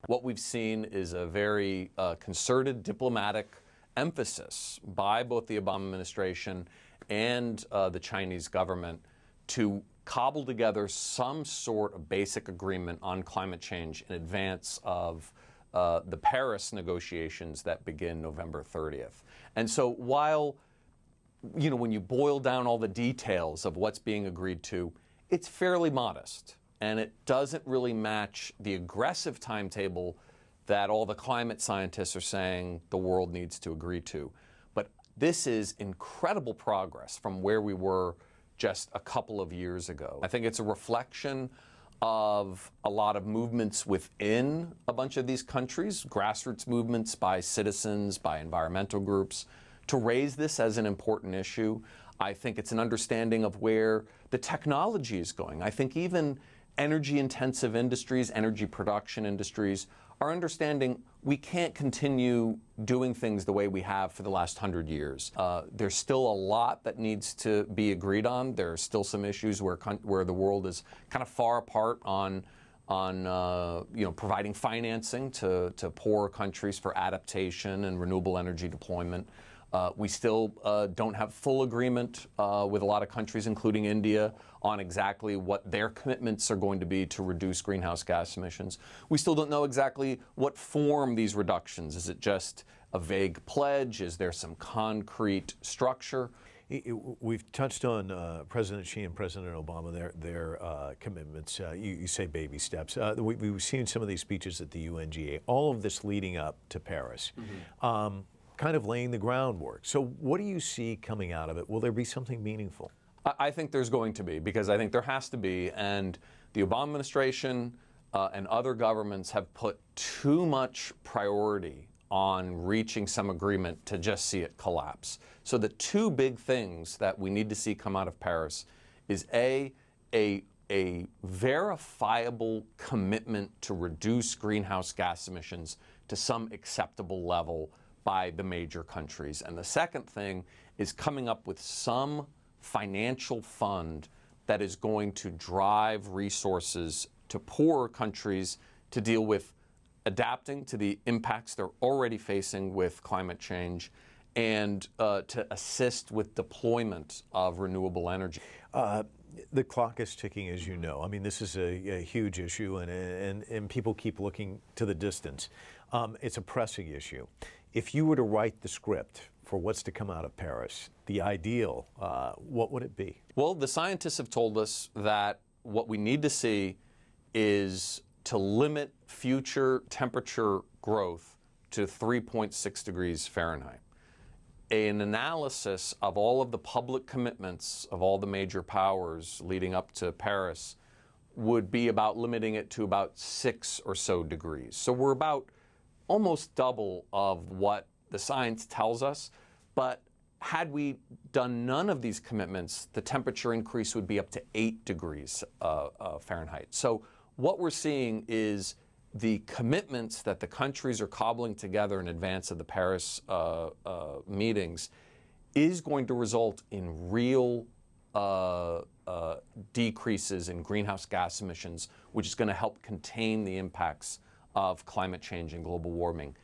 What we've seen is a very concerted diplomatic emphasis by both the Obama administration and the Chinese government to cobble together some sort of basic agreement on climate change in advance of the Paris negotiations that begin November 30th. And so while, when you boil down all the details of what's being agreed to, it's fairly modest. And it doesn't really match the aggressive timetable that all the climate scientists are saying the world needs to agree to. But this is incredible progress from where we were just a couple of years ago. I think it's a reflection of a lot of movements within a bunch of these countries, grassroots movements by citizens, by environmental groups, to raise this as an important issue. I think it's an understanding of where the technology is going. I think even energy-intensive industries, energy production industries, are understanding we can't continue doing things the way we have for the last 100 years. There's still a lot that needs to be agreed on. There are still some issues where the world is kind of far apart on providing financing to poorer countries for adaptation and renewable energy deployment. We still don't have full agreement with a lot of countries, including India, on exactly what their commitments are going to be to reduce greenhouse gas emissions. We still don't know exactly what form these reductions. Is it just a vague pledge? Is there some concrete structure? We've touched on President Xi and President Obama, their commitments. You say baby steps. We've seen some of these speeches at the UNGA, all of this leading up to Paris. Mm-hmm. Kind of laying the groundwork. So what do you see coming out of it? Will there be something meaningful? I think there's going to be, because I think there has to be, and the Obama administration and other governments have put too much priority on reaching some agreement to just see it collapse. So the two big things that we need to see come out of Paris is a verifiable commitment to reduce greenhouse gas emissions to some acceptable level by the major countries. And the second thing is coming up with some financial fund that is going to drive resources to poorer countries to deal with adapting to the impacts they're already facing with climate change and to assist with deployment of renewable energy. The clock is ticking, as you know. I mean, this is a huge issue, and people keep looking to the distance. It's a pressing issue. If you were to write the script for what's to come out of Paris, the ideal, what would it be? Well, the scientists have told us that what we need to see is to limit future temperature growth to 3.6 degrees Fahrenheit. An analysis of all of the public commitments of all the major powers leading up to Paris would be about limiting it to about 6 or so degrees. So we're about almost double of what the science tells us. But had we done none of these commitments, the temperature increase would be up to 8 degrees Fahrenheit. So what we're seeing is the commitments that the countries are cobbling together in advance of the Paris meetings is going to result in real decreases in greenhouse gas emissions, which is going to help contain the impacts of climate change and global warming.